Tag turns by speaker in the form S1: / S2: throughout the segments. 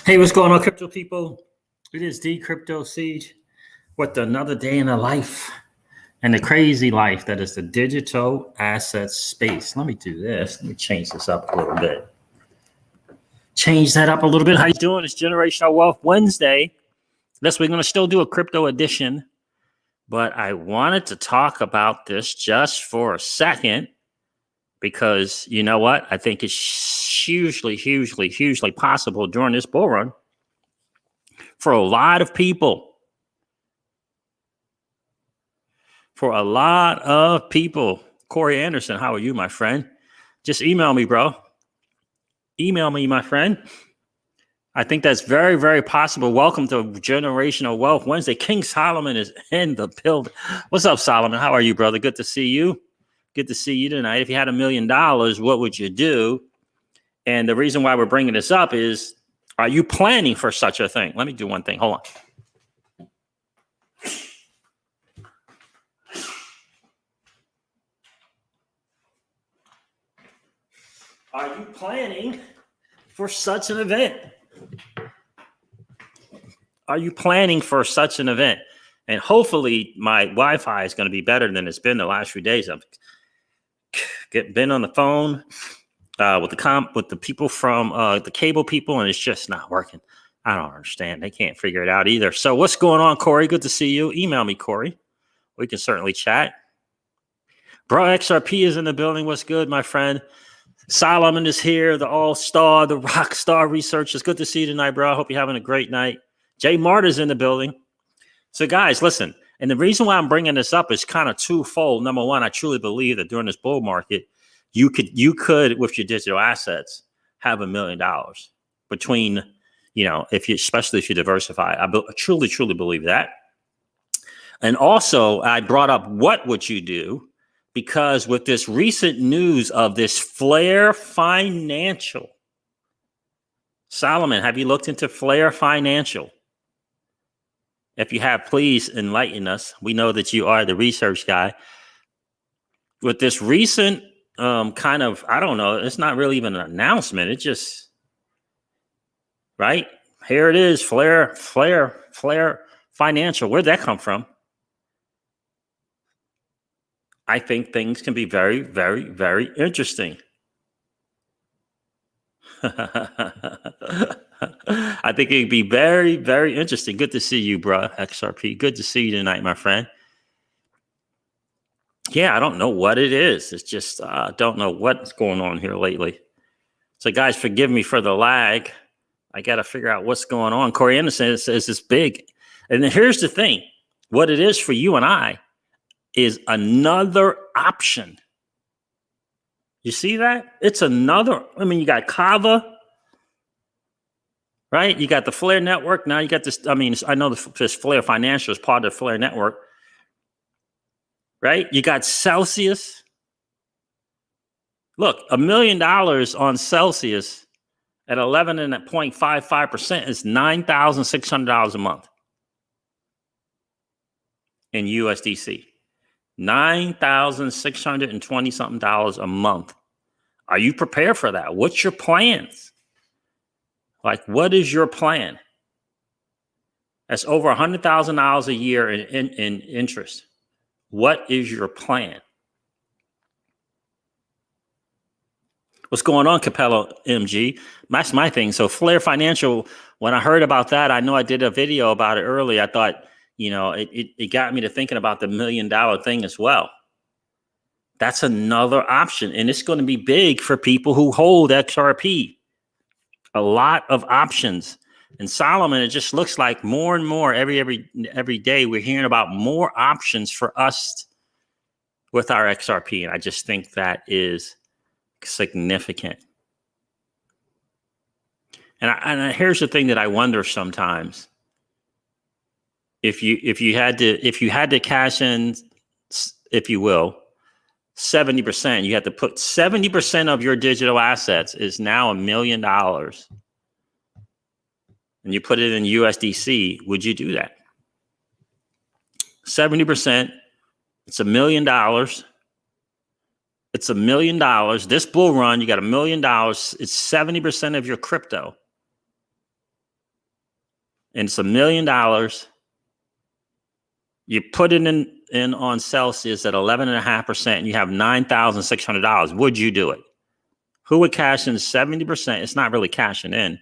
S1: Hey, what's going on, crypto people? It is the Crypto Siege with another day in the life and the crazy life that is the digital asset space. Let me do this. Let me change this up a little bit. Change that up a little bit. How you doing? It's Generational Wealth Wednesday. Yes, we're going to still do a crypto edition, but I wanted to talk about this just for a second because you know what? I think it's hugely possible during this bull run for a lot of people. Corey Anderson, how are you, my friend? Just email me, bro. Email me, my friend. I think that's very possible. Welcome to Generational Wealth Wednesday. King Solomon is in the building. What's up, Solomon? How are you, brother? Good to see you. Good to see you tonight. If you had $1 million, what would you do? And the reason why we're bringing this up is, are you planning for such a thing? Let me do one thing. Hold on. Are you planning for such an event? Are you planning for such an event? And hopefully my Wi-Fi is going to be better than it's been the last few days. I've been on the phone with the people from the cable people, and it's just not working. I don't understand. They can't figure it out either. So what's going on, Corey? Good to see you. Email me, Corey. We can certainly chat. Bro, XRP is in the building. What's good, my friend? Solomon is here, the all-star, the rock star researcher. It's good to see you tonight, bro. I hope you're having a great night. Jay Marty's in the building. So, guys, listen. And the reason why I'm bringing this up is kind of twofold. Number one, I truly believe that during this bull market, you could with your digital assets have $1 million between, especially if you diversify. I truly believe that. And also, I brought up what would you do? Because with this recent news of this Flare Financial, Solomon, have you looked into Flare Financial? If you have, please enlighten us. We know that you are the research guy. With this recent I don't know, it's not really even an announcement. It's just, right? Here it is, Flare Financial. Where'd that come from? I think things can be very interesting. I think it'd be very interesting. Good to see you, bro. XRP. Good to see you tonight, my friend. Yeah, I don't know what it is. It's just don't know what's going on here lately. So, guys, forgive me for the lag. I got to figure out what's going on. Corey Anderson says it's big. And then here's the thing. What it is for you and I is another option. You see that? It's another. I mean, you got Kava, right? You got the Flare network. Now you got this. I mean, I know this Flare Financial is part of the Flare network, right? You got Celsius. Look, $1 million on Celsius at 11.55% is $9,600 a month in USDC. $9,620 something a month. Are you prepared for that? What's your plans? Like, what is your plan? That's over $100,000 a year in interest. What is your plan? What's going on, Capello MG? That's my thing. So Flare Financial, when I heard about that, I know I did a video about it early. I thought, it got me to thinking about the $1 million thing as well. That's another option. And it's going to be big for people who hold XRP. A lot of options. And Solomon, it just looks like more and more every day we're hearing about more options for us with our XRP. And I just think that is significant. And here's the thing that I wonder sometimes. If you had to cash in, if you will, 70%, you have to put 70% of your digital assets is now $1 million. And you put it in USDC, would you do that? 70%, it's $1 million. It's $1 million. This bull run, you got $1 million. It's 70% of your crypto. and it's $1 million. You put it in on Celsius at 11.5%, and you have $9,600. Would you do it? Who would cash in 70%? It's not really cashing in.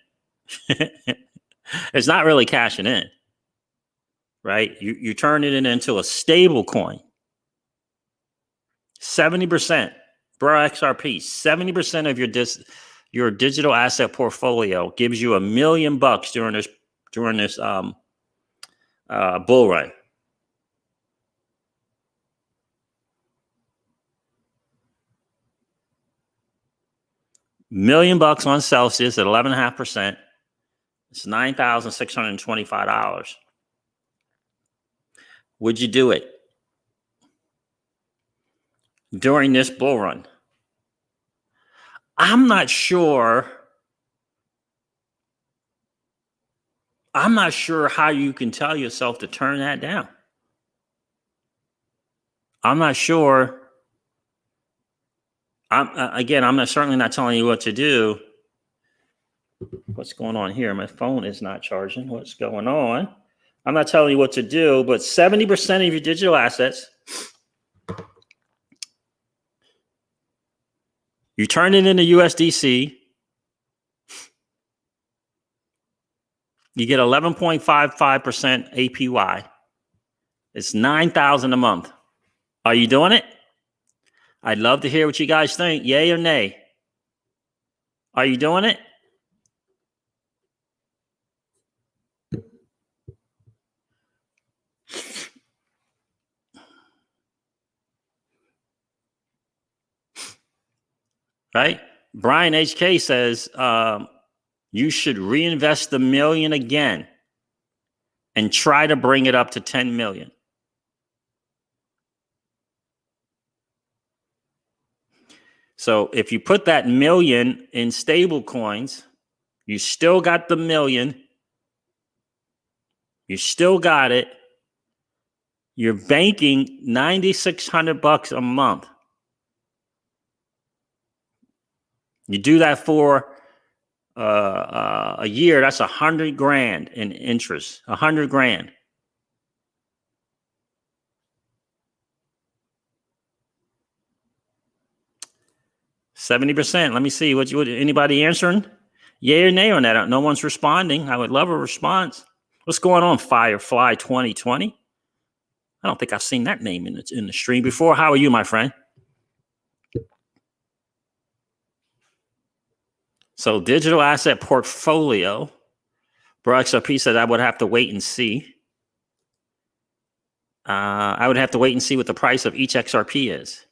S1: It's not really cashing in, right? You turn it into a stable coin. 70%, bro, XRP, 70% of your digital asset portfolio gives you $1 million during this bull run. $1 million on Celsius at 11.5%. It's $9,625. Would you do it during this bull run? I'm not sure. I'm not sure how you can tell yourself to turn that down. I'm not sure. I'm certainly not telling you what to do. What's going on here? My phone is not charging. What's going on? I'm not telling you what to do, but 70% of your digital assets, you turn it into USDC, you get 11.55% APY. It's $9,000 a month. Are you doing it? I'd love to hear what you guys think. Yay or nay? Are you doing it? Right? Brian HK says you should reinvest the $1 million again and try to bring it up to 10 million. So if you put that $1 million in stable coins, you still got the $1 million. You still got it. You're banking $9,600 a month. You do that for a year, that's $100,000 in interest. $100,000. %. Let me see what anybody answering? Yay or nay on that? No one's responding. I would love a response. What's going on, Firefly 2020? I don't think I've seen that name in the stream before. How are you, my friend? So digital asset portfolio. Bro XRP said I would have to wait and see. I would have to wait and see what the price of each XRP is.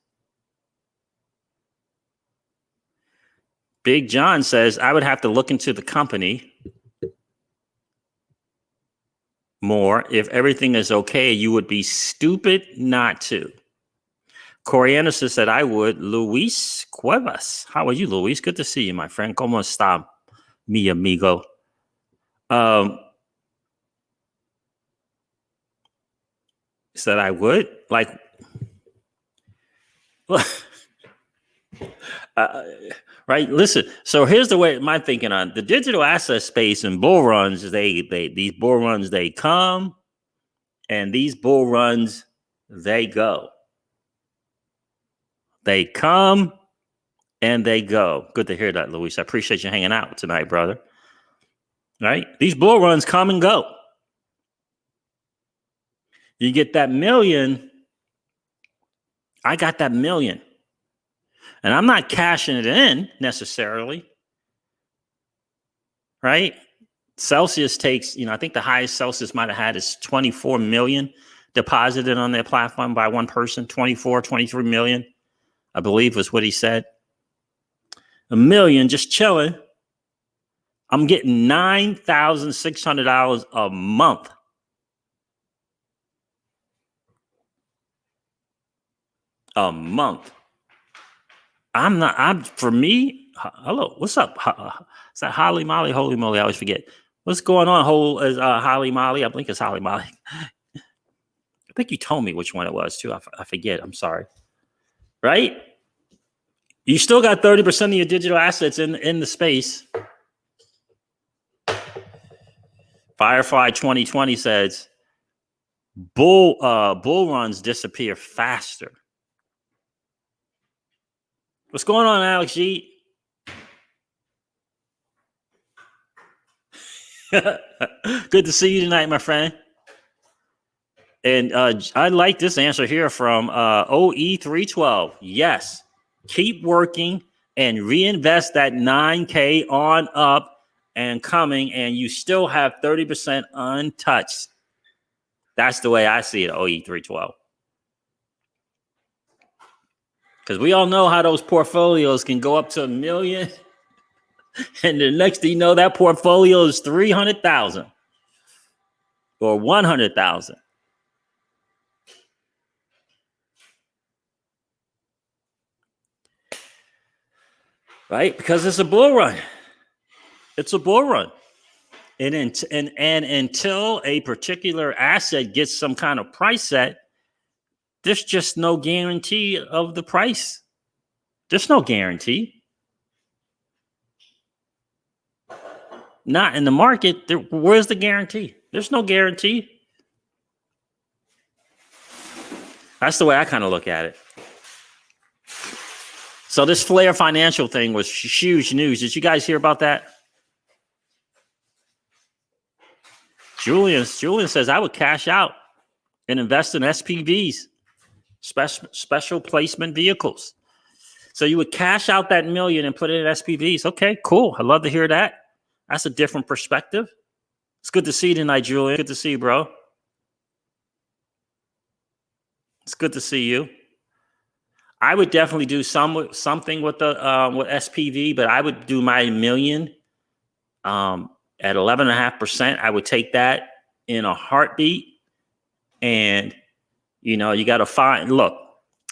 S1: Big John says I would have to look into the company more. If everything is okay, you would be stupid not to. Corey Anderson said I would. Luis Cuevas. How are you, Luis? Good to see you, my friend. ¿Cómo está, mi amigo? Said I would. Like, right? Listen. So here's the way my thinking on the digital asset space and bull runs. These bull runs, they come, and these bull runs, they go. They come and they go. Good to hear that, Luis. I appreciate you hanging out tonight, brother. Right? These bull runs come and go. You get that $1 million. I got that $1 million. And I'm not cashing it in necessarily. Right? Celsius takes, I think the highest Celsius might have had is 24 million deposited on their platform by one person. 24, 23 million, I believe was what he said. $1 million just chilling. I'm getting $9,600 a month. A month. For me, hello, what's up? Is that Holly Molly? Holy moly, I always forget. What's going on, Holly Molly? I think it's Holly Molly. I think you told me which one it was, too. I forget. I'm sorry. Right? You still got 30% of your digital assets in the space. Firefly 2020 says bull runs disappear faster. What's going on, Alex G? Good to see you tonight, my friend. And I like this answer here from OE312. Yes, keep working and reinvest that 9K on up and coming, and you still have 30% untouched. That's the way I see it, OE312. Because we all know how those portfolios can go up to $1 million, and the next thing you know, that portfolio is 300,000 or 100,000. Right? Because it's a bull run. It's a bull run. And until a particular asset gets some kind of price set, there's just no guarantee of the price. There's no guarantee. Not in the market. Where's the guarantee? There's no guarantee. That's the way I kind of look at it. So this Flair Financial thing was huge news. Did you guys hear about that? Julian says, I would cash out and invest in SPVs, special placement vehicles. So you would cash out that $1 million and put it in SPVs. Okay, cool. I'd love to hear that. That's a different perspective. It's good to see you tonight, Julian. Good to see you, bro. It's good to see you. I would definitely do something with the with SPV, but I would do my $1 million at 11.5%. I would take that in a heartbeat. And you got to find. Look,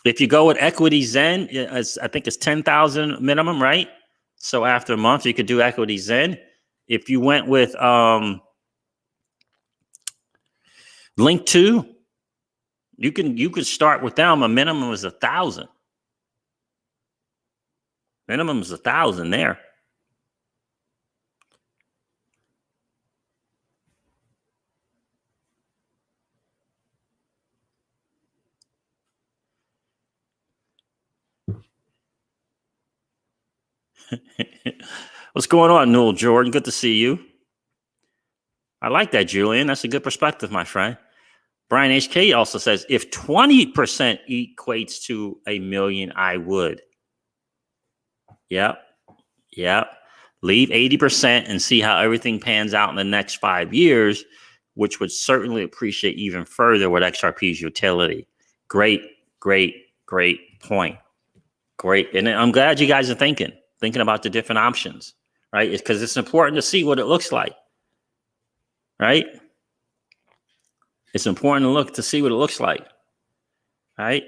S1: if you go with Equity Zen, I think it's 10,000 minimum, right? So after a month, you could do Equity Zen. If you went with Link2, you could start with them. A minimum is 1,000. Minimum is 1,000 there. What's going on, Newell Jordan? Good to see you. I like that, Julian. That's a good perspective, my friend. Brian HK also says, if 20% equates to $1 million, I would. Yep. Leave 80% and see how everything pans out in the next 5 years, which would certainly appreciate even further with XRP's utility. Great point. Great. And I'm glad you guys are thinking about the different options, right? It's because it's important to see what it looks like, right? It's important to see what it looks like, right?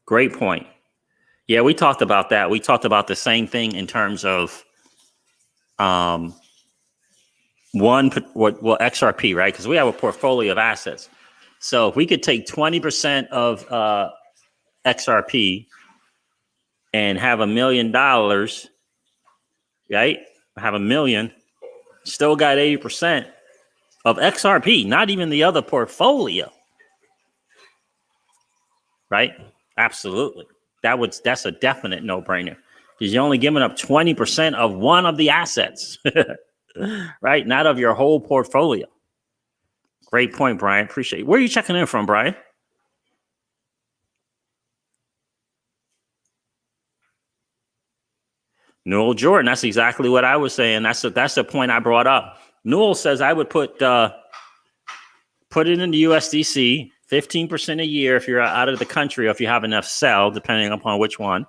S1: Great point. Yeah, we talked about that. We talked about the same thing in terms of XRP, right? Because we have a portfolio of assets. So if we could take 20% of XRP and have $1 million, right? Have $1 million, still got 80% of XRP, not even the other portfolio, right? Absolutely. That's a definite no-brainer because you're only giving up 20% of one of the assets, right? Not of your whole portfolio. Great point, Brian. Appreciate it. Where are you checking in from, Brian? Newell Jordan. That's exactly what I was saying. That's the point I brought up. Newell says I would put it in the USDC, 15% a year if you're out of the country, or if you have enough sell, depending upon which one.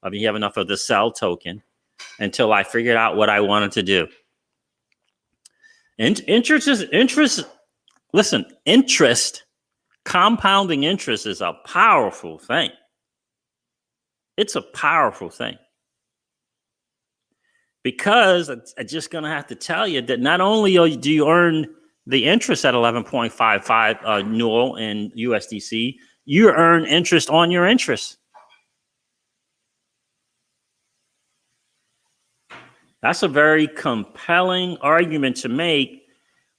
S1: If you have enough of the sell token, until I figured out what I wanted to do. Interest. Listen, compounding interest is a powerful thing. It's a powerful thing. Because I'm just going to have to tell you that not only do you earn the interest at 11.55 Newell in USDC, you earn interest on your interest. That's a very compelling argument to make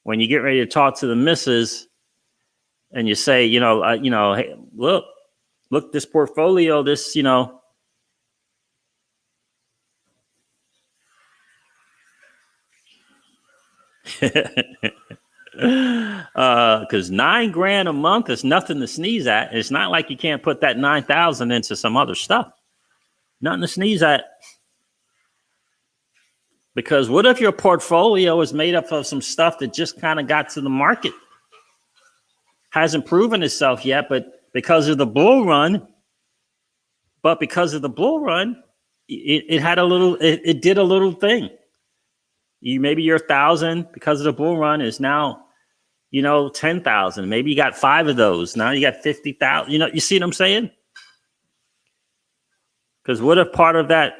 S1: when you get ready to talk to the missus and you say, hey, look, this portfolio, this, because $9,000 a month is nothing to sneeze at. It's not like you can't put that 9,000 into some other stuff. Nothing to sneeze at. Because what if your portfolio is made up of some stuff that just kind of got to the market, hasn't proven itself yet, but because of the bull run, it had a little, it did a little thing. Maybe your 1,000 because of the bull run is now, 10,000. Maybe you got 5 of those. Now you got 50,000. You see what I'm saying? Because what if part of that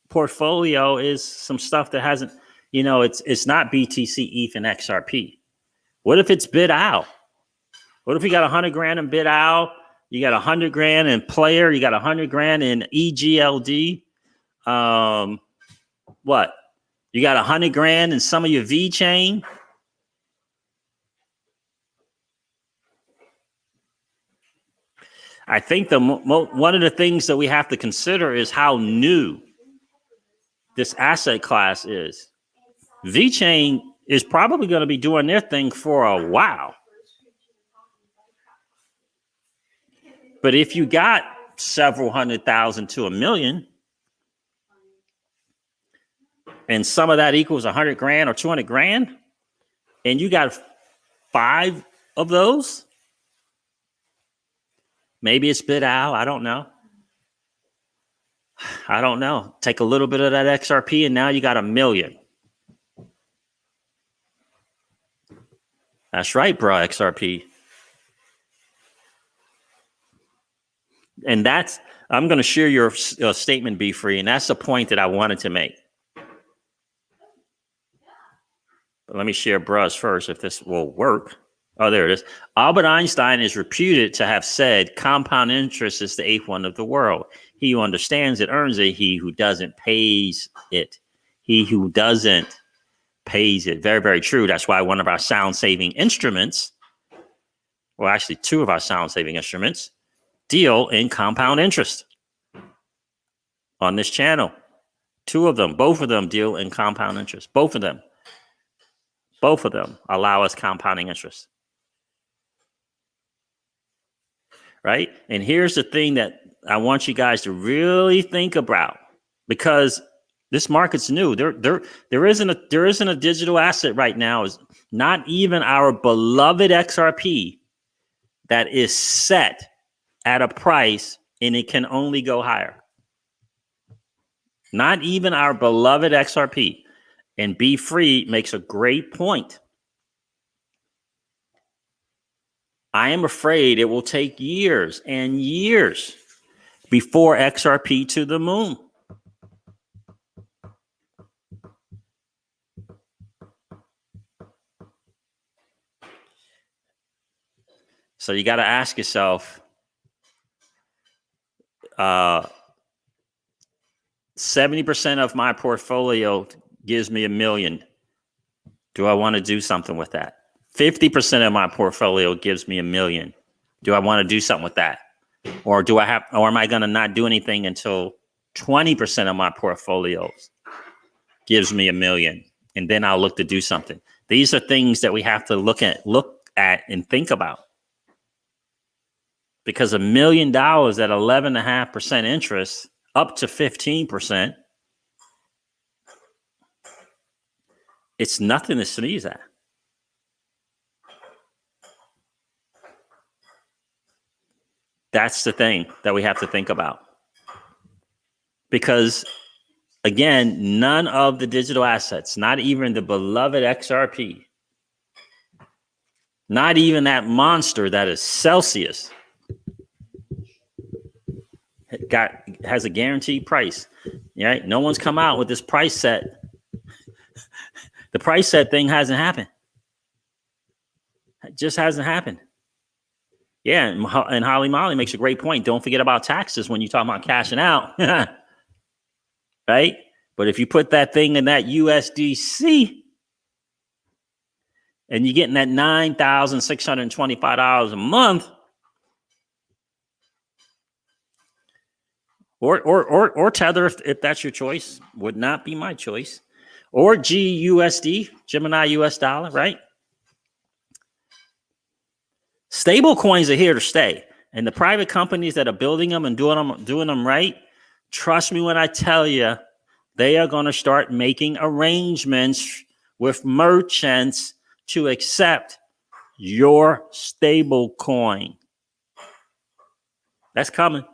S1: portfolio is some stuff that hasn't, it's not BTC, ETH, and XRP. What if it's BitOwl? What if you got $100,000 in BitOwl? You got $100,000 in Player. You got $100,000 in EGLD. What? You got $100,000 in some of your VeChain. I think one of the things that we have to consider is how new this asset class is. VeChain is probably going to be doing their thing for a while. But if you got several 100,000 to 1 million, and some of that equals $100,000 or $200,000, and you got 5 of those, maybe it's BitOwl. I don't know. Take a little bit of that XRP, and now you got 1 million. That's right, bro, XRP. And I'm going to share your statement, Be Free, and that's the point that I wanted to make. But let me share Bruh's first, if this will work. Oh, there it is. Albert Einstein is reputed to have said, compound interest is the 8th wonder of the world. He who understands it earns it. He who doesn't pays it. He who doesn't pays it. Very, very true. That's why one of our sound-saving instruments, well, actually 2 of our sound-saving instruments, deal in compound interest on this channel. 2 of them, both of them deal in compound interest. Both of them allow us compounding interest. Right? And here's the thing that I want you guys to really think about, because this market's new. There isn't a digital asset right now, is not even our beloved XRP, that is set at a price and it can only go higher. Not even our beloved XRP. And Be Free makes a great point. I am afraid it will take years and years before XRP to the moon. So you got to ask yourself, 70% of my portfolio gives me 1 million. Do I want to do something with that? 50% of my portfolio gives me 1 million. Do I want to do something with that? Or am I going to not do anything until 20% of my portfolio gives me 1 million? And then I'll look to do something. These are things that we have to look at and think about. Because $1 million at 11.5% interest, up to 15%, it's nothing to sneeze at. That's the thing that we have to think about. Because, again, none of the digital assets, not even the beloved XRP, not even that monster that is Celsius, has a guaranteed price. Right? No one's come out with this price set. The price set thing hasn't happened. It just hasn't happened. Yeah, and Holly Molly makes a great point. Don't forget about taxes when you talk about cashing out. Right? But if you put that thing in that USDC and you're getting that $9,625 a month, or Tether, if that's your choice, would not be my choice, or GUSD, Gemini US dollar, right? Stable coins are here to stay, and the private companies that are building them and doing them right, trust me when I tell you, they are going to start making arrangements with merchants to accept your stable coin. That's coming.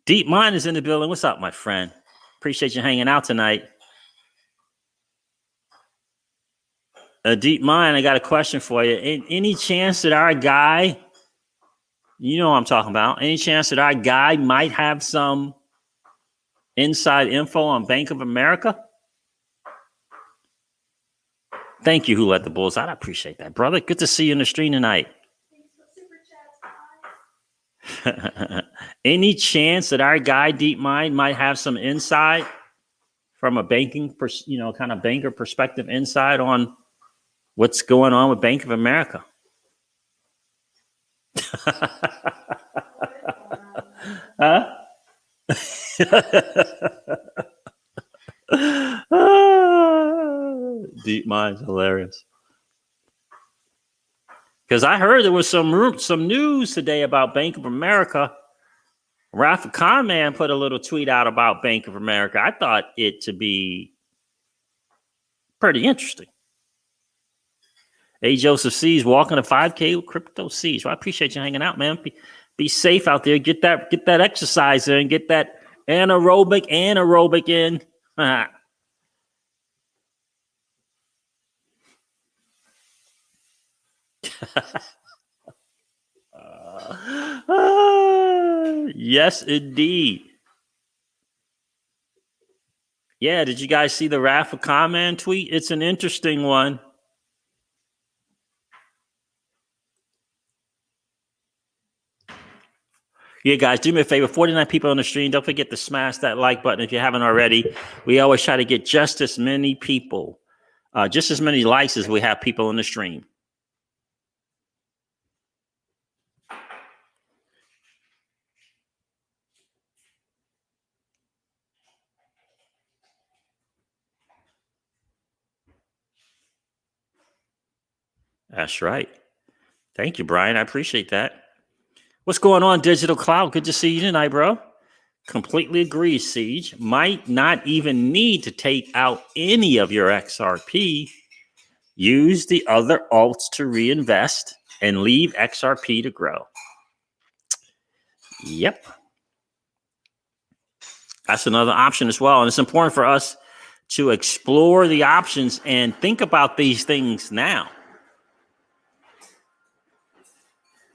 S1: Deep Mind is in the building. What's up, my friend? Appreciate you hanging out tonight. Deep Mind, I got a question for you. Any chance that our guy, you know what I'm talking about, any chance that our guy might have some inside info on Bank of America? Thank you, Who Let the Bulls Out. I appreciate that, brother. Good to see you in the stream tonight. Any chance that our guy Deep Mind might have some insight from a banking, kind of banker perspective, insight on what's going on with Bank of America? Huh? Deep Mind's hilarious. Because I heard there was some news today about Bank of America. Rafa Conman put a little tweet out about Bank of America. I thought it to be pretty interesting. A. Joseph C's walking a 5K with Crypto C's. Well, I appreciate you hanging out, man. Be safe out there. Get that exercise in. Get that anaerobic in. Yes, indeed. Yeah, did you guys see the Rafa Conman tweet? It's an interesting one. Yeah, guys, do me a favor. 49 people on the stream. Don't forget to smash that like button if you haven't already. We always try to get just as many people, just as many likes as we have people on the stream. That's right. Thank you, Brian. I appreciate that. What's going on, Digital Cloud? Good to see you tonight, bro. Completely agree, Siege. Might not even need to take out any of your XRP. Use the other alts to reinvest and leave XRP to grow. Yep. That's another option as well. And it's important for us to explore the options and think about these things now.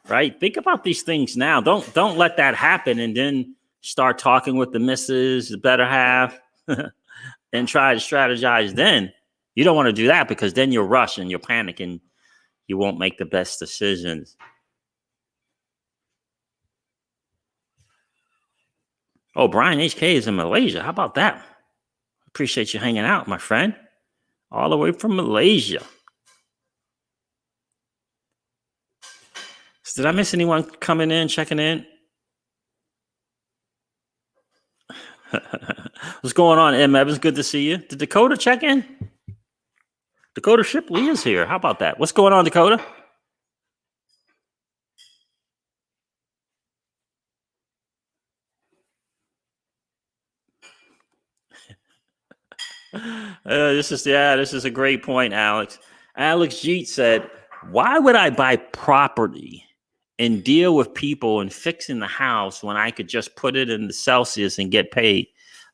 S1: Right? Think about these things now. Don't let that happen and then start talking with the missus, the better half, and try to strategize then. You don't want to do that because then you'll rush and you'll panic and you won't make the best decisions. Oh, Brian HK is in Malaysia. How about that? Appreciate you hanging out, my friend. All the way from Malaysia. Did I miss anyone coming in, checking in? What's going on, M. Evans? Good to see you. Did Dakota check in? Dakota Shipley is here. How about that? What's going on, Dakota? This is a great point, Alex. Alex Jeet said, why would I buy property and deal with people and fixing the house when I could just put it in the Celsius and get paid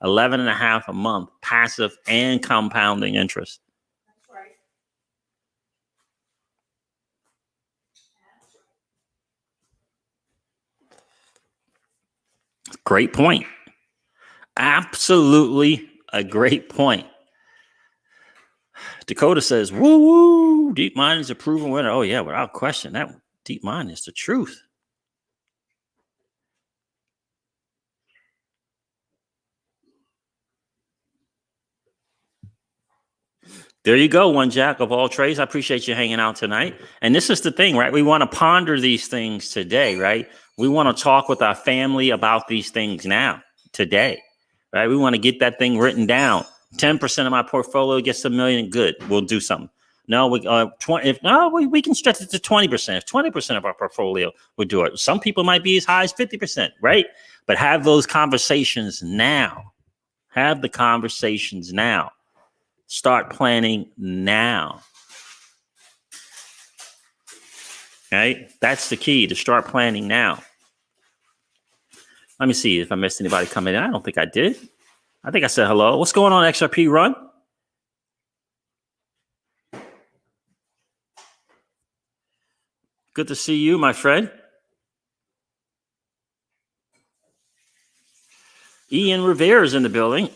S1: 11.5 a month, passive and compounding interest?
S2: That's right.
S1: Great point. Absolutely a great point. Dakota says, woo woo, Deep Mind is a proven winner. Oh yeah, without question, that Deep Mind is the truth. There you go, one jack of all trades. I appreciate you hanging out tonight. And this is the thing, right? We want to ponder these things today, right? We want to talk with our family about these things now, today, right? We want to get that thing written down. 10% of my portfolio gets $1 million. Good. We'll do something. No, we 20. If no, we can stretch it to 20%. If 20% of our portfolio would do it, some people might be as high as 50%, right? But have those conversations now. Have the conversations now. Start planning now. Right? That's the key, to start planning now. Let me see if I missed anybody coming in. I don't think I did. I think I said hello. What's going on, XRP Run? Good to see you, my friend. Ian Rivera is in the building.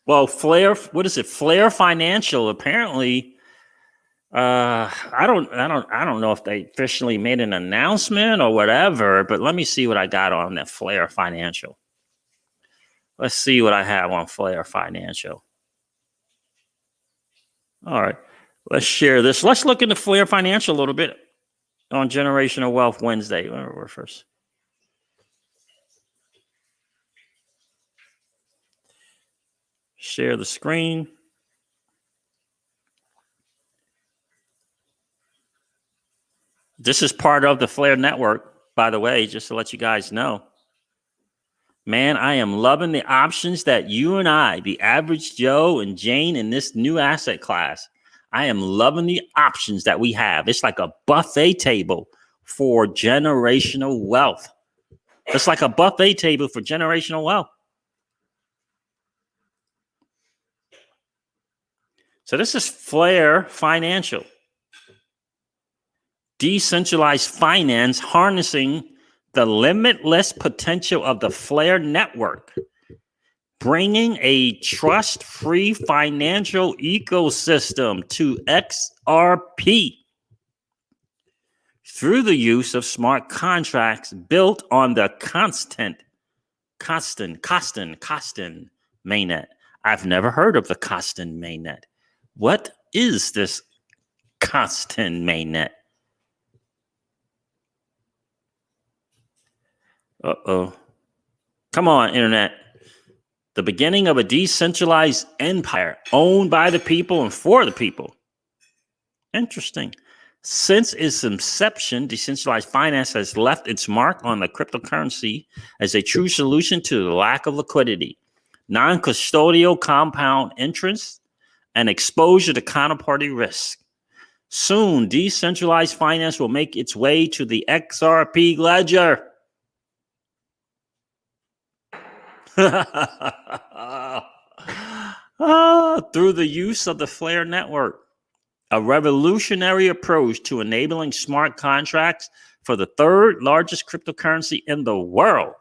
S1: Well, Flare, what is it? Flare Financial. Apparently, I don't know if they officially made an announcement or whatever. But let me see what I got on that Flare Financial. Let's see what I have on Flare Financial. All right, let's share this. Let's look into Flare Financial a little bit on Generational Wealth Wednesday. Where first? Share the screen. This is part of the Flare Network, by the way, just to let you guys know. Man, I am loving the options that you and I, the average Joe and Jane in this new asset class, I am loving the options that we have. It's like a buffet table for generational wealth. It's like a buffet table for generational wealth. So this is Flare Financial. Decentralized finance harnessing the limitless potential of the Flare network, bringing a trust-free financial ecosystem to XRP through the use of smart contracts built on the Costin mainnet. I've never heard of the Costin mainnet. What is this Costin mainnet? Uh-oh. Come on, internet. The beginning of a decentralized empire owned by the people and for the people. Interesting. Since its inception, decentralized finance has left its mark on the cryptocurrency as a true solution to the lack of liquidity, non-custodial compound interest, and exposure to counterparty risk. Soon, decentralized finance will make its way to the XRP ledger. Through the use of the Flare network, a revolutionary approach to enabling smart contracts for the third largest cryptocurrency in the world.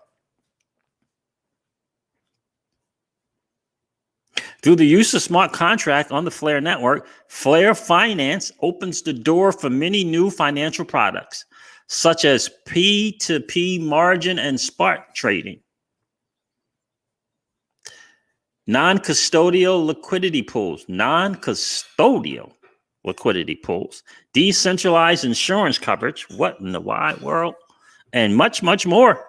S1: Through the use of smart contract on the Flare network, Flare Finance opens the door for many new financial products, such as P2P margin and spot trading, non-custodial liquidity pools, decentralized insurance coverage, what in the wide world, and much, much more.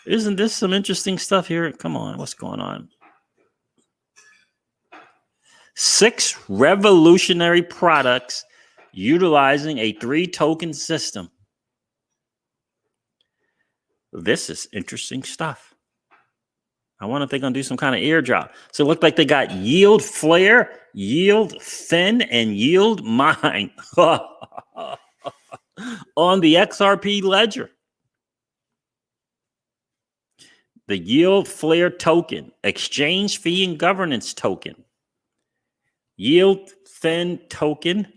S1: Isn't this some interesting stuff here? Come on, what's going on? 6 revolutionary products utilizing a 3-token system. This is interesting stuff. I wonder if they're going to do some kind of airdrop. So it looked like they got Yield Flare, Yield Fin, and Yield Mine on the XRP ledger. The Yield Flare token, exchange fee and governance token, Yield Fin token,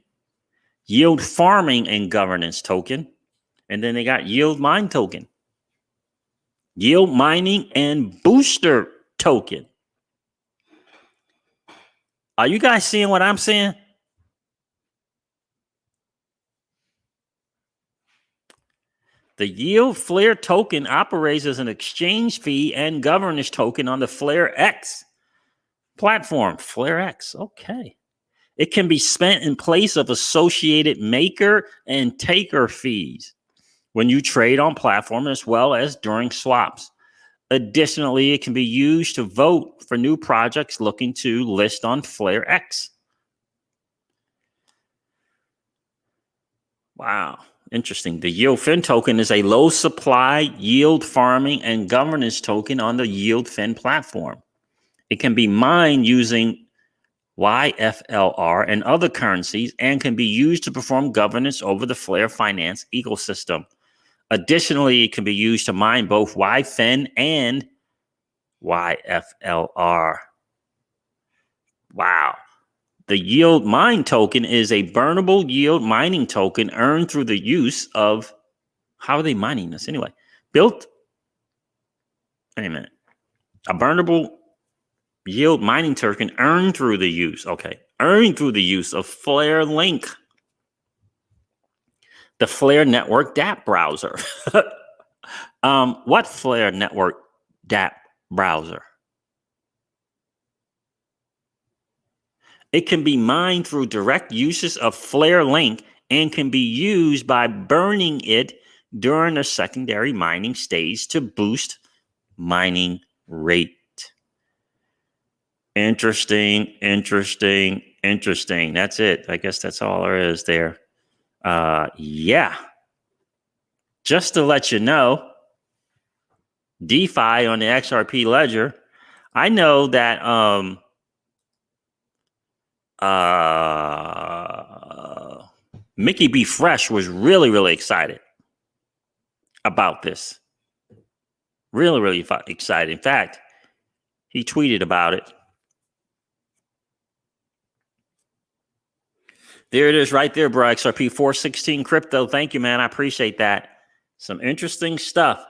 S1: Yield Farming and governance token, and then they got Yield Mine token. Yield mining and booster token. Are you guys seeing what I'm seeing? The yield Flare token operates as an exchange fee and governance token on the Flare X platform. Flare X, okay. It can be spent in place of associated maker and taker fees when you trade on platform as well as during swaps. Additionally, it can be used to vote for new projects looking to list on Flare X. Wow, interesting. The YieldFin token is a low supply yield farming and governance token on the YieldFin platform. It can be mined using YFLR and other currencies and can be used to perform governance over the Flare Finance ecosystem. Additionally, it can be used to mine both YFIN and YFLR. Wow. The yield mine token is a burnable yield mining token earned through the use of, how are they mining this anyway? Wait a minute. A burnable yield mining token earned through the use of Flare Link, the Flare Network dApp browser. What Flare Network dApp browser? It can be mined through direct uses of Flare Link and can be used by burning it during a secondary mining stage to boost mining rate. Interesting. That's it. I guess that's all there is there. Yeah. Just to let you know, DeFi on the XRP ledger, I know that Mickey B. Fresh was really excited about this. Really excited. In fact, he tweeted about it. There it is right there, bro. XRP 416 crypto. Thank you, man. I appreciate that. Some interesting stuff.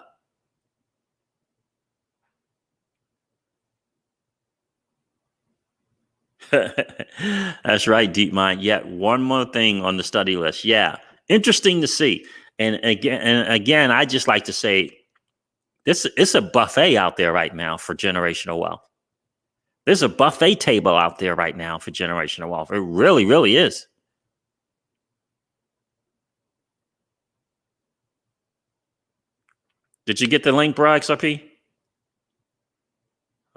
S1: That's right, DeepMind. Yet one more thing on the study list. Yeah, interesting to see. And again, I just like to say, it's a buffet out there right now for generational wealth. There's a buffet table out there right now for generational wealth. It really is. Did you get the link, bro, XRP?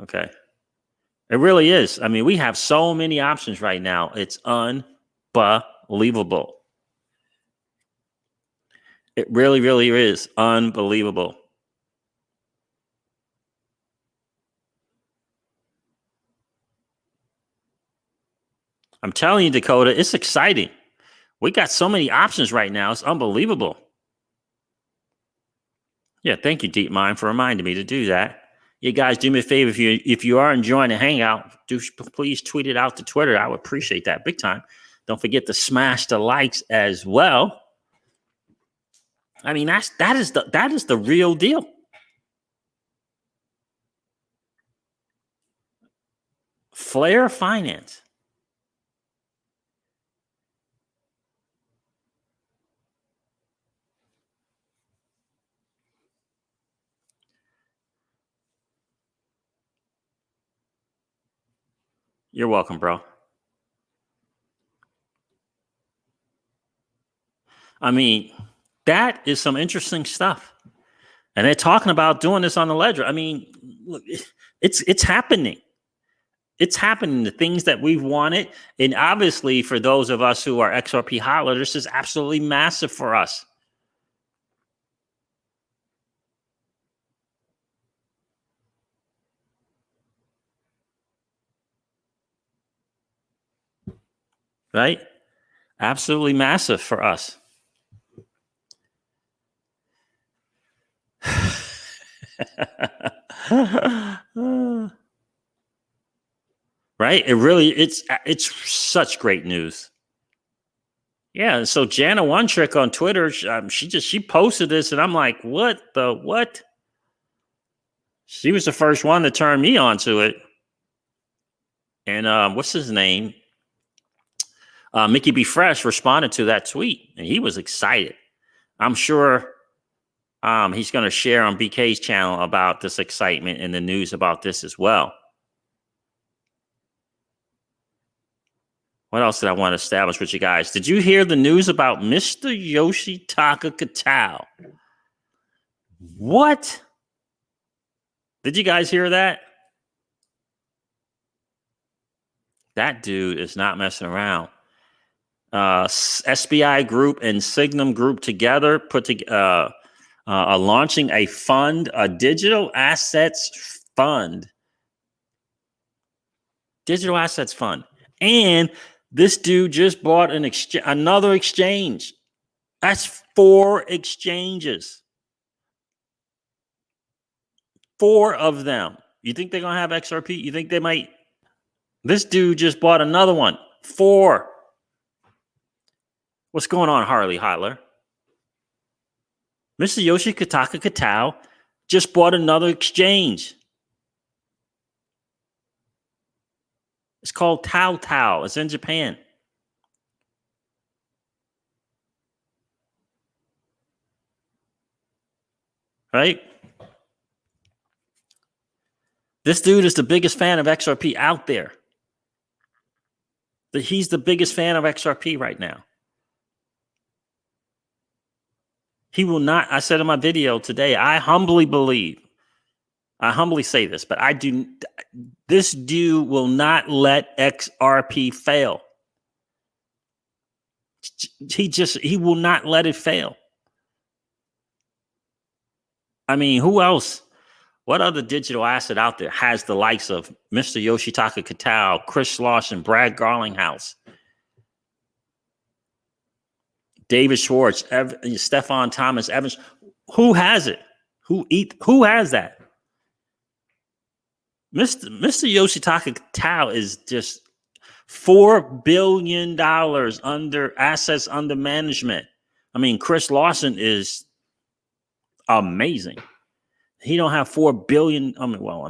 S1: Okay. It really is. I mean, we have so many options right now. It's unbelievable. It really is unbelievable. I'm telling you, Dakota, it's exciting. We got so many options right now. It's unbelievable. Yeah, thank you, DeepMind, for reminding me to do that. You guys, do me a favor, if you are enjoying the hangout, please tweet it out to Twitter. I would appreciate that big time. Don't forget to smash the likes as well. I mean, that is the real deal. Flare Finance. You're welcome, bro. I mean, that is some interesting stuff. And they're talking about doing this on the ledger. I mean, look, it's happening. It's happening. The things that we've wanted. And obviously, for those of us who are XRP hodlers, this is absolutely massive for us. Right? Absolutely massive for us. Right? It's such great news. Yeah. So Jana One Trick on Twitter, she posted this, and I'm like, what? She was the first one to turn me onto it. And what's his name? Mickey B. Fresh responded to that tweet, and he was excited. I'm sure He's going to share on BK's channel about this excitement and the news about this as well. What else did I want to establish with you guys? Did you hear the news about Mr. Yoshitaka Kitao? What? Did you guys hear that? That dude is not messing around. SBI Group and Signum Group together are launching a fund, a digital assets fund. Digital assets fund. And this dude just bought another exchange. That's 4 exchanges. 4 of them. You think they're going to have XRP? You think they might? This dude just bought another one. 4. What's going on, Harley Heiler? Mr. Yoshitaka Kitao just bought another exchange. It's called Tao. It's in Japan. Right? This dude is the biggest fan of XRP out there. He's the biggest fan of XRP right now. He will not, I said in my video today, I humbly say this, but this dude will not let XRP fail. He will not let it fail. I mean, who else? What other digital asset out there has the likes of Mr. Yoshitaka Kitao, Chris Lawson, Brad Garlinghouse, David Schwartz, Stefan Thomas Evans? Who has it? Who has that? Mr. Yoshitaka Kitao is just $4 billion under assets under management. I mean, Chris Lawson is amazing. He don't have 4 billion.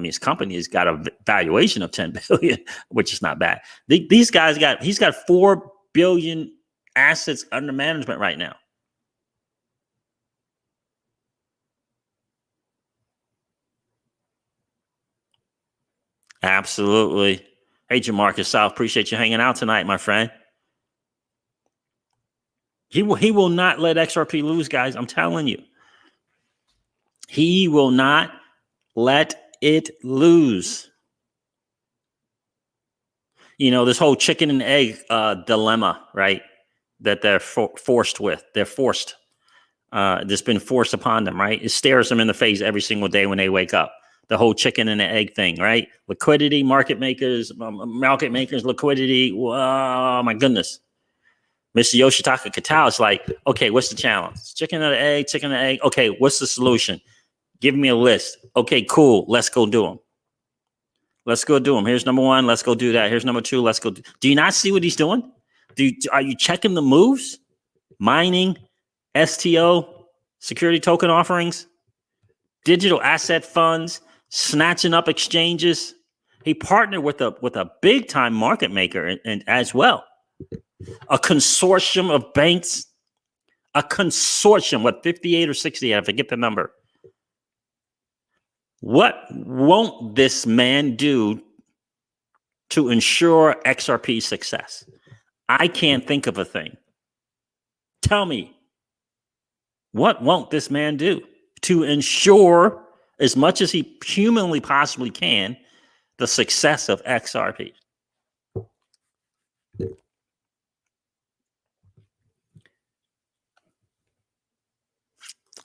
S1: His company has got a valuation of 10 billion, which is not bad. He's got 4 billion assets under management right now. Absolutely. Hey, Jamarcus South, appreciate you hanging out tonight, my friend. He will not let XRP lose, guys. I'm telling you. He will not let it lose. You know, this whole chicken and egg dilemma, right? That they're forced with. They're forced. That's been forced upon them, right? It stares them in the face every single day when they wake up. The whole chicken and the egg thing, right? Liquidity, market makers, liquidity. Oh, my goodness. Mr. Yoshitaka Kitao is like, okay, what's the challenge? Chicken and egg, chicken and egg. Okay, what's the solution? Give me a list. Okay, cool. Let's go do them. Let's go do them. Here's number 1. Let's go do that. Here's number 2. Let's go. Do you not see what he's doing? Are you checking the moves? Mining, STO, security token offerings, digital asset funds, snatching up exchanges. He partnered with a big time market maker and as well. A consortium of banks, a consortium, 58 or 60, I forget the number. What won't this man do to ensure XRP success? I can't think of a thing. Tell me, what won't this man do to ensure, as much as he humanly possibly can, the success of XRP?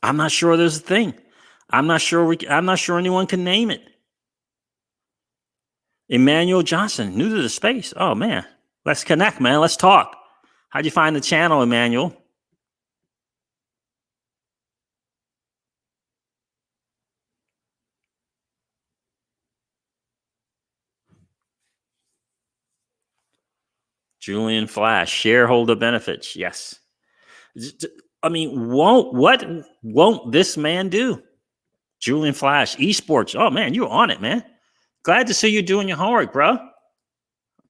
S1: I'm not sure there's a thing. I'm not sure anyone can name it. Emmanuel Johnson, new to the space. Oh man, let's connect, man. Let's talk. How'd you find the channel, Emmanuel? Julian Flash, shareholder benefits. Yes. I mean, what won't this man do? Julian Flash, esports. Oh man, you're on it, man. Glad to see you doing your homework, bro.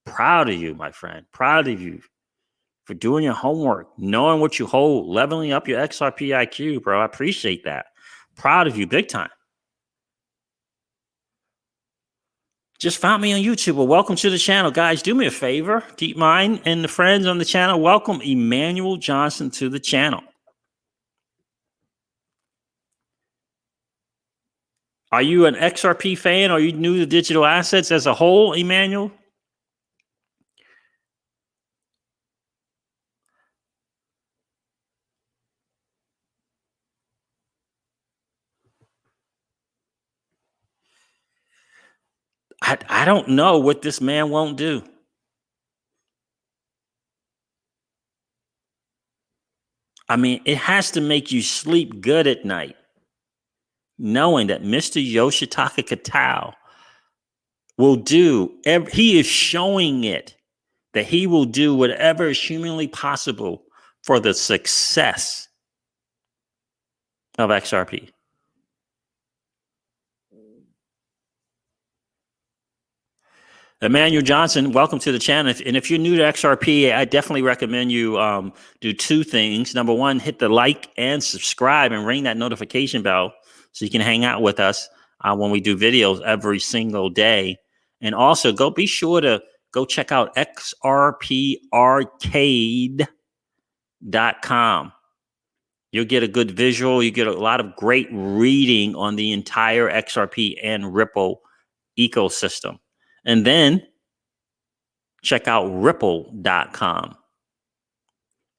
S1: Proud of you, my friend. Proud of you for doing your homework, knowing what you hold, leveling up your XRP IQ, bro. I appreciate that. Proud of you, big time. Just found me on YouTube. Well, welcome to the channel. Guys, do me a favor. Keep mine and the friends on the channel. Welcome Emmanuel Johnson to the channel. Are you an XRP fan? Are you new to digital assets as a whole, Emmanuel? I don't know what this man won't do. I mean, it has to make you sleep good at night, knowing that Mr. Yoshitaka Kitao will do, he is showing it, that he will do whatever is humanly possible for the success of XRP. Emmanuel Johnson, welcome to the channel. And if you're new to XRP, I definitely recommend you do two things. Number one, hit the like and subscribe and ring that notification bell so you can hang out with us when we do videos every single day. And also, be sure to go check out xrparcade.com. You'll get a good visual. You get a lot of great reading on the entire XRP and Ripple ecosystem. And then check out ripple.com.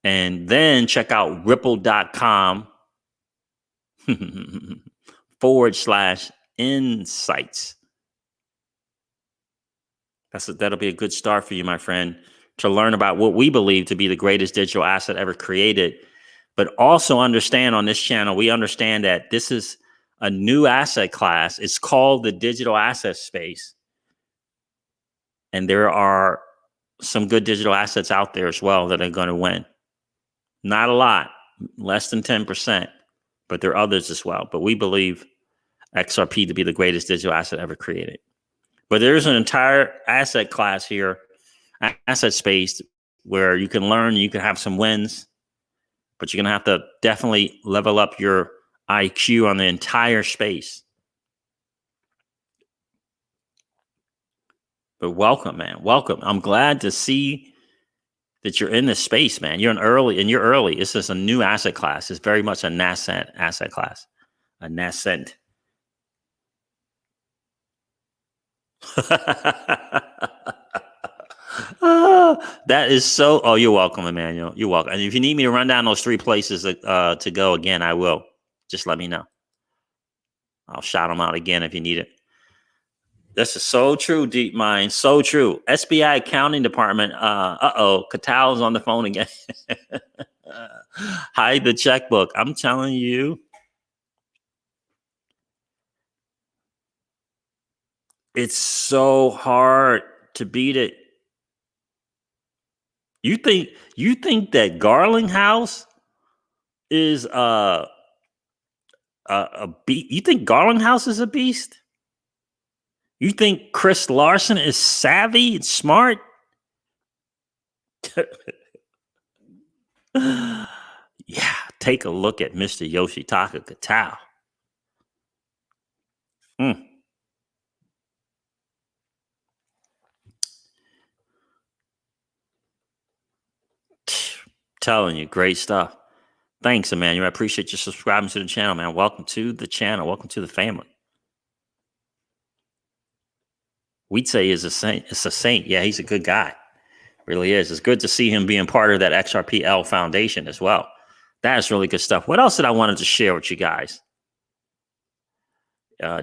S1: And then check out ripple.com /insights. That'll be a good start for you, my friend, to learn about what we believe to be the greatest digital asset ever created. But also understand on this channel, we understand that this is a new asset class. It's called the digital asset space. And there are some good digital assets out there as well that are going to win. Not a lot, less than 10%, but there are others as well. But we believe XRP to be the greatest digital asset ever created. But there's an entire asset class here, asset space, where you can learn, you can have some wins, but you're going to have to definitely level up your IQ on the entire space. But welcome, man. Welcome. I'm glad to see that you're in this space, man. You're early. This is a new asset class. It's very much a nascent asset class. A nascent. That is so. Oh, you're welcome, Emmanuel. You're welcome. And if you need me to run down those 3 places to go again, I will. Just let me know. I'll shout them out again if you need it. This is so true, Deep Mind. So true. SBI accounting department. Kitao's on the phone again. Hide the checkbook. I'm telling you. It's so hard to beat it. You think that Garlinghouse is a beast? You think Garlinghouse is a beast? You think Chris Larson is savvy and smart? Yeah, take a look at Mr. Yoshitaka Kitao. Telling you, great stuff. Thanks, Emmanuel. I appreciate you subscribing to the channel, man. Welcome to the channel. Welcome to the family. We'd say is a saint. It's a saint. Yeah, he's a good guy. Really is. It's good to see him being part of that XRPL Foundation as well. That is really good stuff. What else did I wanted to share with you guys?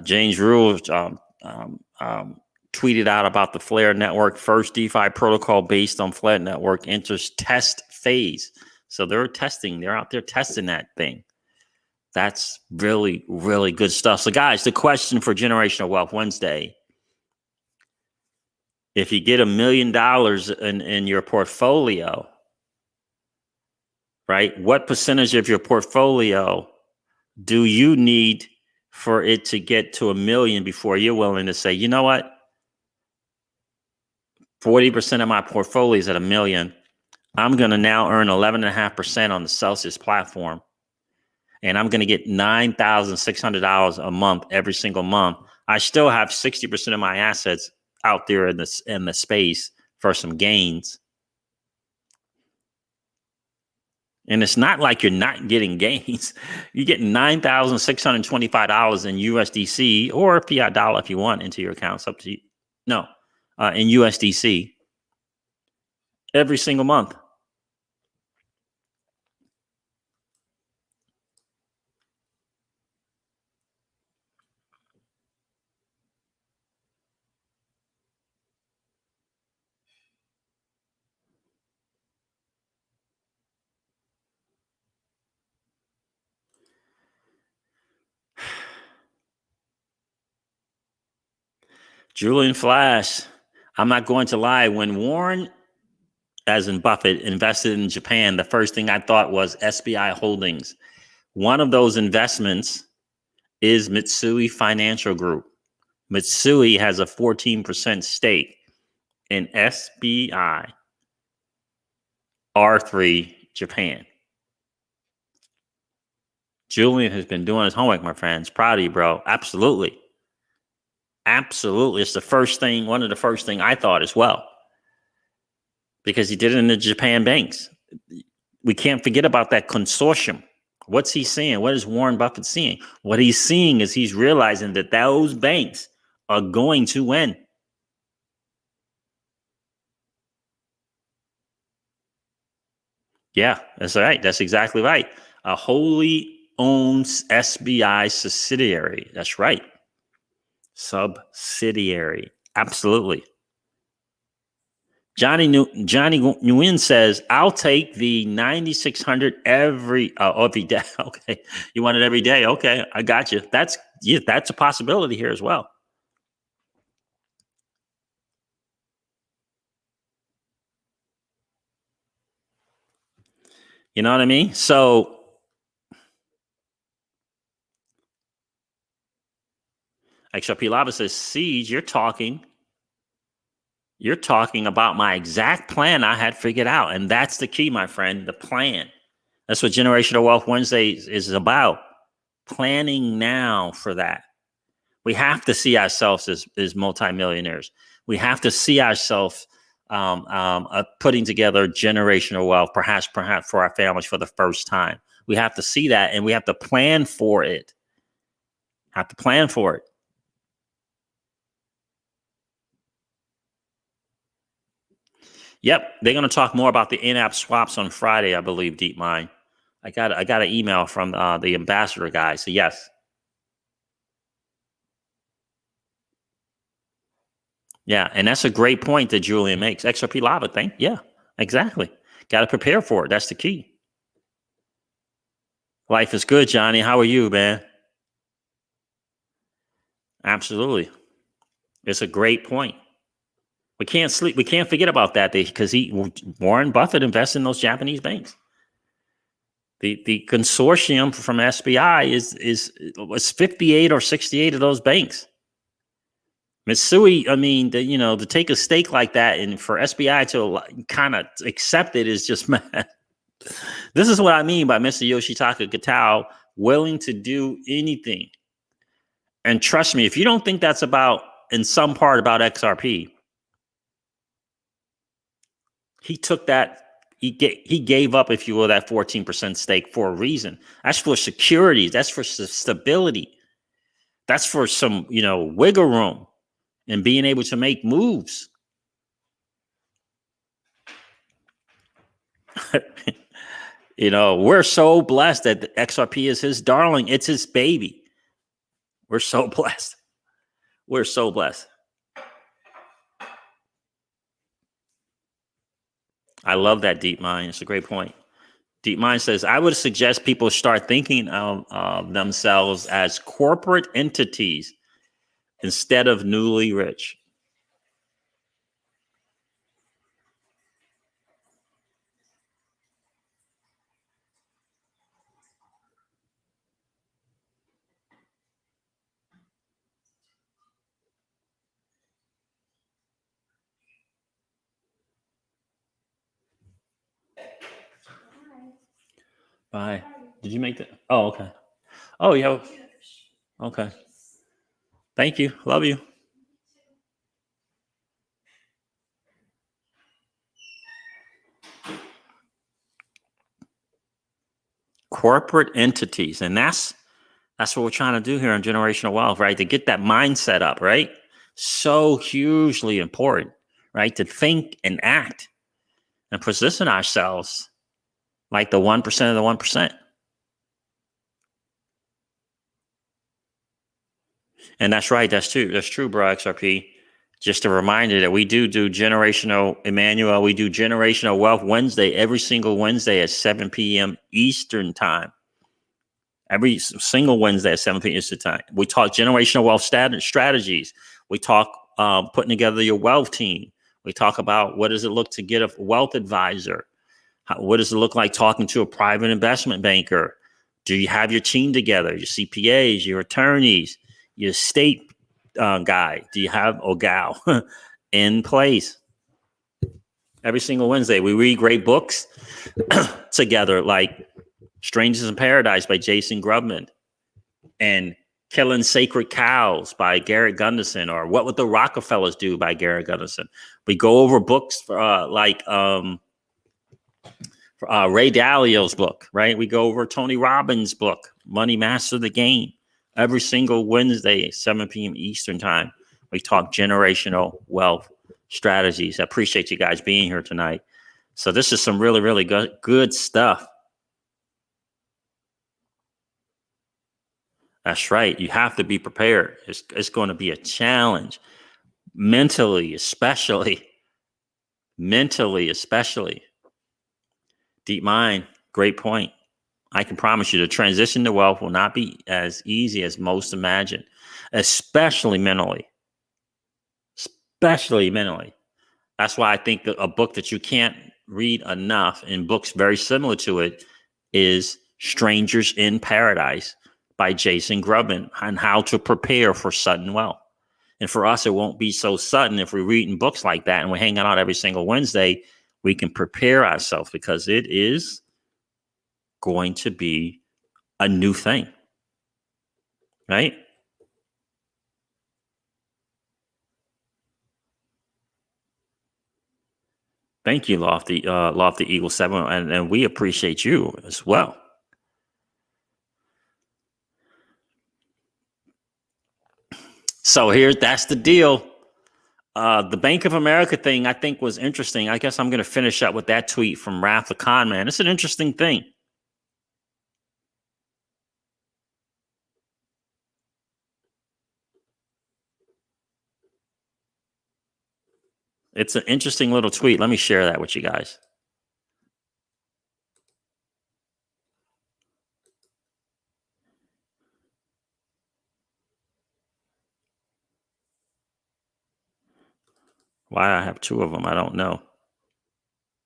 S1: James Rule tweeted out about the Flare Network. First DeFi protocol based on Flare Network enters test phase. So they're testing. They're out there testing that thing. That's really, really good stuff. So guys, the question for Generational Wealth Wednesday: if you get $1 million in your portfolio, right? What percentage of your portfolio do you need for it to get to $1 million before you're willing to say, you know what? 40% of my portfolio is at $1 million. I'm going to now earn 11.5% on the Celsius platform. and I'm going to get $9,600 a month every single month, I still have 60% of my assets out there in the space for some gains. And it's not like you're not getting gains. You get $9,625 in USDC or fiat dollar if you want into your account. It's up to you. No, in USDC every single month. Julian Flash, I'm not going to lie. When Warren, as in Buffett, invested in Japan, the first thing I thought was SBI Holdings. One of those investments is Mitsui Financial Group. Mitsui has a 14% stake in SBI R3 Japan. Julian has been doing his homework, my friends. Proud of you, bro. Absolutely. Absolutely. It's the first thing, one of the first thing I thought as well. Because he did it in the Japan banks. We can't forget about that consortium. What's he seeing? What is Warren Buffett seeing? What he's seeing is he's realizing that those banks are going to win. Yeah, that's right. That's exactly right. A wholly owned SBI subsidiary. That's right. Subsidiary. Absolutely. Johnny Nguyen says, "I'll take the 9,600 every day." Okay, you want it every day? Okay, I got you. That's a possibility here as well. You know what I mean? So XRP Lava says, "Siege, you're talking about my exact plan I had figured out, and that's the key, my friend. The plan. That's what Generational Wealth Wednesday is about. Planning now for that. We have to see ourselves as multimillionaires. We have to see ourselves putting together generational wealth, perhaps for our families for the first time. We have to see that, and we have to plan for it. Have to plan for it. Yep, they're going to talk more about the in-app swaps on Friday, I believe. DeepMind. I got an email from the ambassador guy. So yes. Yeah, and that's a great point that Julian makes. XRP Lava thing. Yeah, exactly. Got to prepare for it. That's the key. Life is good, Johnny. How are you, man? Absolutely. It's a great point. We can't sleep. We can't forget about that because Warren Buffett invested in those Japanese banks. The consortium from SBI was 58 or 68 of those banks. Mitsui, I mean, to take a stake like that and for SBI to kind of accept it is just mad. This is what I mean by Mr. Yoshitaka Kitao willing to do anything. And trust me, if you don't think that's in some part about XRP, he took that. He gave up, if you will, that 14% stake for a reason. That's for security. That's for stability. That's for some, wiggle room and being able to make moves. We're so blessed that the XRP is his darling. It's his baby. We're so blessed. We're so blessed. I love that, DeepMind. It's a great point. DeepMind says, I would suggest people start thinking of themselves as corporate entities instead of newly rich. Bye. Did you make that? Oh, okay. Oh, yeah. Okay. Thank you. Love you. Corporate entities, and that's what we're trying to do here on generational wealth, right? To get that mindset up, right? So hugely important, right? To think and act and position ourselves like the 1% of the 1%. And that's right. That's true. That's true, bro. XRP. Just a reminder that we do generational, Emmanuel. We do generational wealth Wednesday every single Wednesday at 7 p.m. Eastern time. Every single Wednesday at 7 p.m. Eastern time. We talk generational wealth strategies. We talk putting together your wealth team. We talk about what does it look to get a wealth advisor. What does it look like talking to a private investment banker? Do you have your team together? Your CPAs, your attorneys, your state guy? Do you have or gal in place? Every single Wednesday, we read great books together, like Strangers in Paradise by Jason Grubman and Killing Sacred Cows by Garrett Gunderson, or What Would the Rockefellers Do by Garrett Gunderson. We go over books like Ray Dalio's book, right? We go over Tony Robbins' book, Money Master the Game. Every single Wednesday, 7 p.m. Eastern time, we talk generational wealth strategies. I appreciate you guys being here tonight. So this is some really, really good stuff. That's right. You have to be prepared. It's going to be a challenge, mentally, especially. Deep mind, great point. I can promise you the transition to wealth will not be as easy as most imagine, especially mentally. That's why I think a book that you can't read enough, and books very similar to it, is Strangers in Paradise by Jason Grubman, on how to prepare for sudden wealth. And for us, it won't be so sudden if we're reading books like that and we're hanging out every single Wednesday. We can prepare ourselves because it is going to be a new thing, right? Thank you, Lofty Eagle 7, and we appreciate you as well. So that's the deal. The Bank of America thing, I think, was interesting. I guess I'm going to finish up with that tweet from Raph the Con Man. It's an interesting thing. It's an interesting little tweet. Let me share that with you guys. Why I have two of them, I don't know.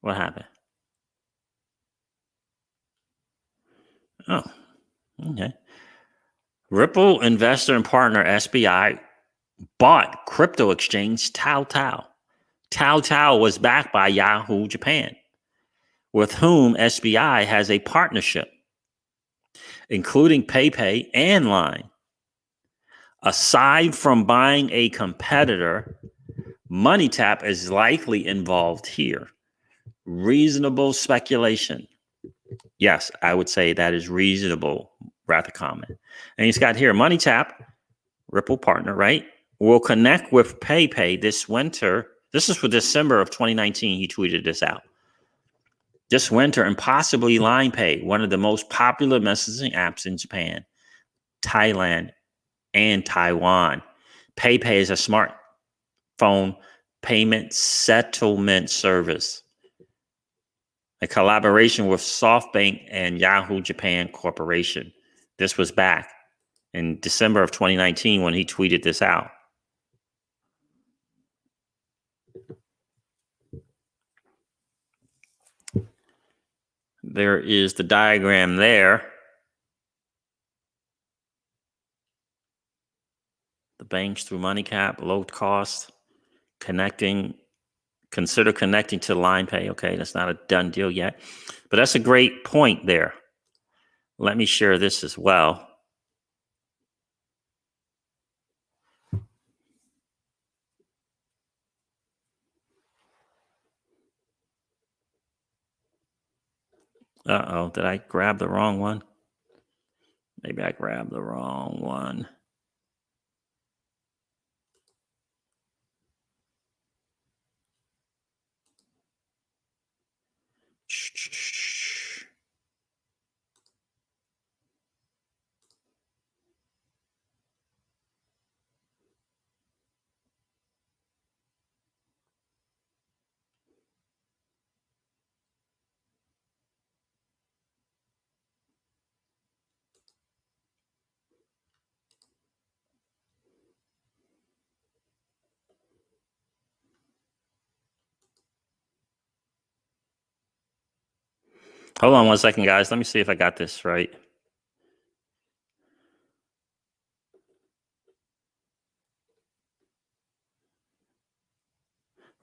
S1: What happened? Oh, okay. Ripple investor and partner SBI bought crypto exchange TaoTao. TaoTao was backed by Yahoo Japan, with whom SBI has a partnership, including PayPay and Line. Aside from buying a competitor, MoneyTap is likely involved here. Reasonable speculation. Yes, I would say that is reasonable, rather common. And he's got here, MoneyTap, Ripple partner, right, will connect with PayPay this winter. This is for December of 2019. He tweeted this out. This winter, and possibly LinePay, one of the most popular messaging apps in Japan, Thailand, and Taiwan. PayPay is a smartphone payment settlement service, a collaboration with SoftBank and Yahoo Japan Corporation. This was back in December of 2019 when he tweeted this out. There is the diagram there. The banks through MoneyCap, low cost, consider connecting to LinePay. Okay, that's not a done deal yet, but that's a great point there. Let me share this as well. Uh-oh, did I grab the wrong one? Maybe I grabbed the wrong one. Hold on 1 second, guys. Let me see if I got this right.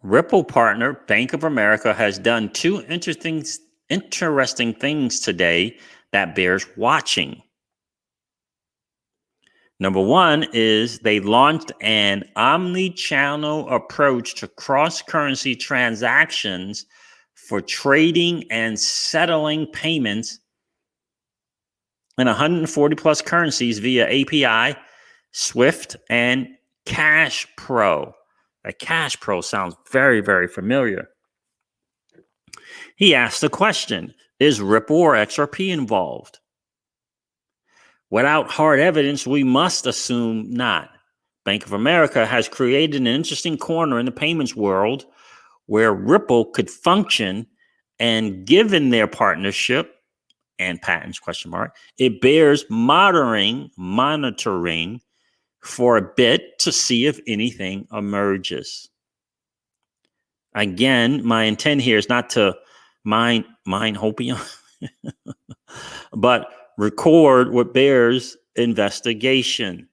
S1: Ripple partner Bank of America has done two interesting things today that bears watching. Number one is they launched an omni-channel approach to cross-currency transactions for trading and settling payments in 140 plus currencies via API, Swift, and Cash Pro. That Cash Pro sounds very, very familiar. He asked the question, is Ripple or XRP involved? Without hard evidence, we must assume not. Bank of America has created an interesting corner in the payments world where Ripple could function, and given their partnership and patents, it bears monitoring for a bit to see if anything emerges. Again, my intent here is not to mine hopium, but record what bears investigation.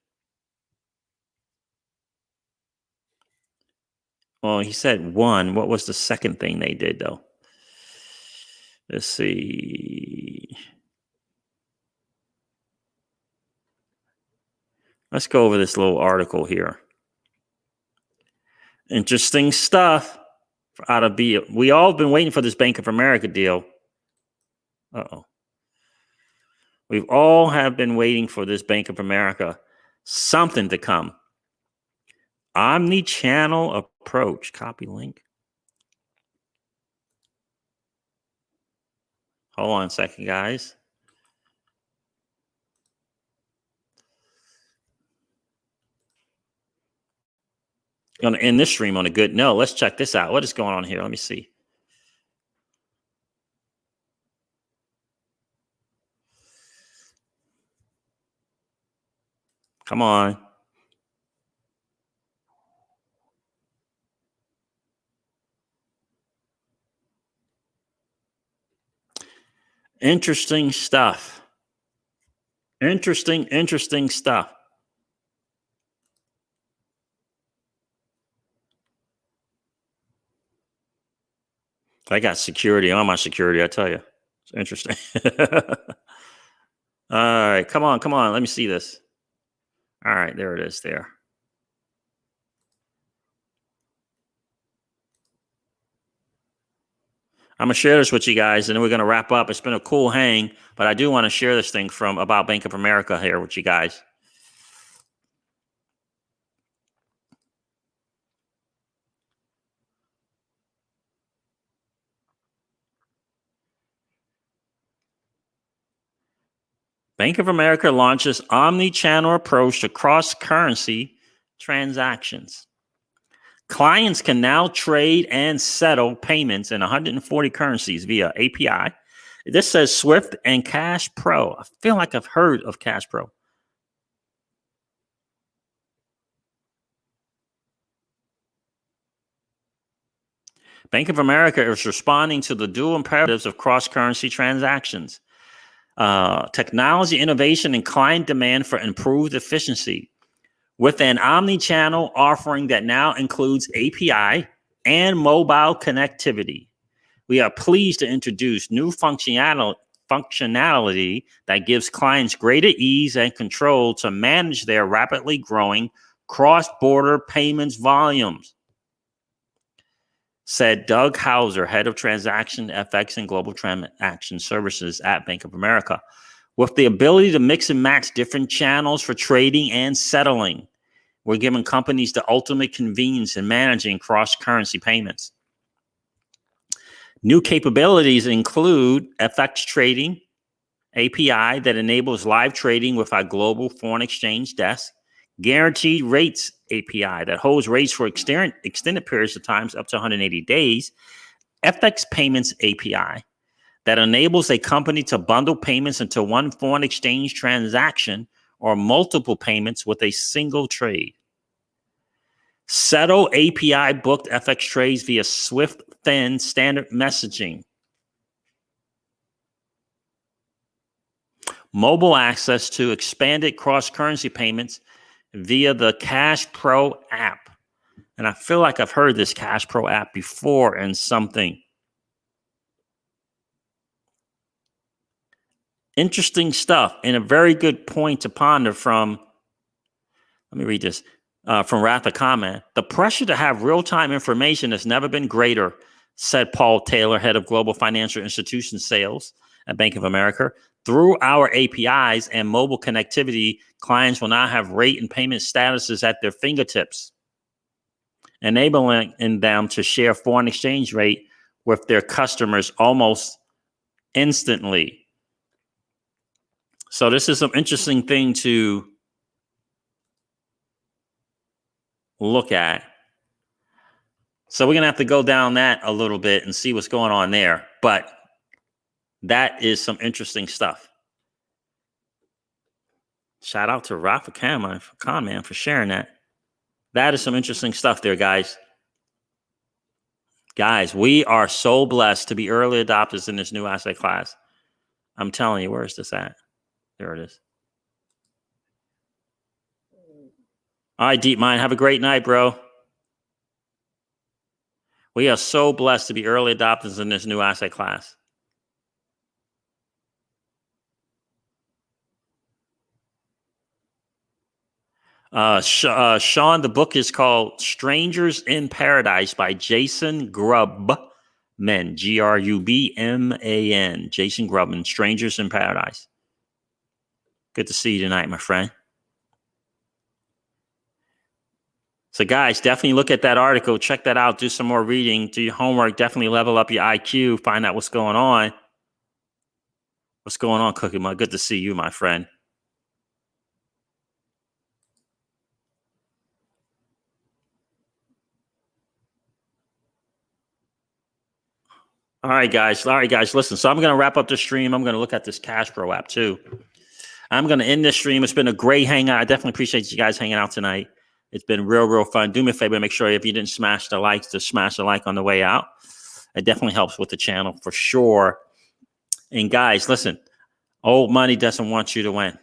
S1: Well, he said one. What was the second thing they did, though? Let's see. Let's go over this little article here. Interesting stuff out of B. We all have been waiting for this Bank of America deal. Uh-oh. We've all have been waiting for this Bank of America something to come. Omni-channel approach. Copy link. Hold on a second, guys. Going to end this stream on a good note. Let's check this out. What is going on here? Let me see. Come on. Interesting stuff. Interesting stuff. I got security on my security, I tell you. It's interesting. All right, come on. Let me see this. All right, there it is there. I'm going to share this with you guys, and then we're going to wrap up. It's been a cool hang, but I do want to share this thing from about Bank of America here with you guys. Bank of America launches omni-channel approach to cross-currency transactions. Clients can now trade and settle payments in 140 currencies via API. This says Swift and Cash Pro. I feel like I've heard of Cash Pro. Bank of America is responding to the dual imperatives of cross-currency transactions. Technology innovation and client demand for improved efficiency. With an omni-channel offering that now includes API and mobile connectivity, we are pleased to introduce new functionality functionality that gives clients greater ease and control to manage their rapidly growing cross-border payments volumes, said Doug Hauser, head of transaction FX and global transaction services at Bank of America. With the ability to mix and match different channels for trading and settling, we're giving companies the ultimate convenience in managing cross-currency payments. New capabilities include FX trading API that enables live trading with our global foreign exchange desk, guaranteed rates API that holds rates for extended periods of times up to 180 days, FX payments API that enables a company to bundle payments into one foreign exchange transaction or multiple payments with a single trade. Settle API booked FX trades via Swift Thin standard messaging. Mobile access to expanded cross-currency payments via the Cash Pro app. And I feel like I've heard this Cash Pro app before in something. Interesting stuff and a very good point to ponder from, let me read this, from Ratha Comment. The pressure to have real-time information has never been greater, said Paul Taylor, head of global financial institution sales at Bank of America. Through our APIs and mobile connectivity, clients will now have rate and payment statuses at their fingertips, enabling them to share foreign exchange rate with their customers almost instantly. So this is some interesting thing to look at. So we're going to have to go down that a little bit and see what's going on there. But that is some interesting stuff. Shout out to Rafa Khan for sharing that. That is some interesting stuff there, guys. Guys, we are so blessed to be early adopters in this new asset class. I'm telling you, where is this at? There it is. All right, Deep Mind, have a great night, bro. We are so blessed to be early adopters in this new asset class. Sean, the book is called Strangers in Paradise by Jason Grubman, Grubman, Jason Grubman, Strangers in Paradise. Good to see you tonight, my friend. So guys, definitely look at that article. Check that out. Do some more reading. Do your homework. Definitely level up your IQ. Find out what's going on. What's going on, Cookie Mug? Good to see you, my friend. All right, guys. Listen, so I'm going to wrap up the stream. I'm going to look at this Cash Pro app too. I'm going to end this stream. It's been a great hangout. I definitely appreciate you guys hanging out tonight. It's been real fun. Do me a favor, make sure if you didn't smash the likes, to smash the like on the way out. It definitely helps with the channel for sure. And guys, listen, old money doesn't want you to win.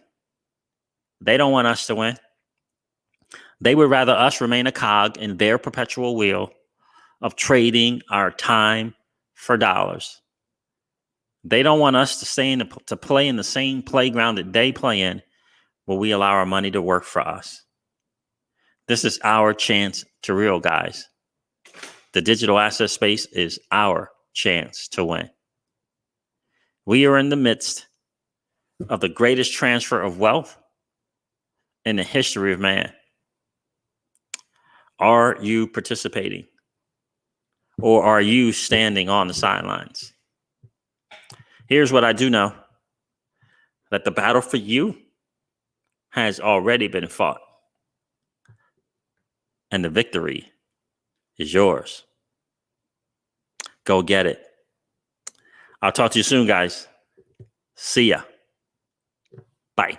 S1: They don't want us to win. They would rather us remain a cog in their perpetual wheel of trading our time for dollars. They don't want us to play in the same playground that they play in, where we allow our money to work for us. This is our chance to reel, guys. The digital asset space is our chance to win. We are in the midst of the greatest transfer of wealth in the history of man. Are you participating? Or are you standing on the sidelines? Here's what I do know. That the battle for you has already been fought. And the victory is yours. Go get it. I'll talk to you soon, guys. See ya. Bye.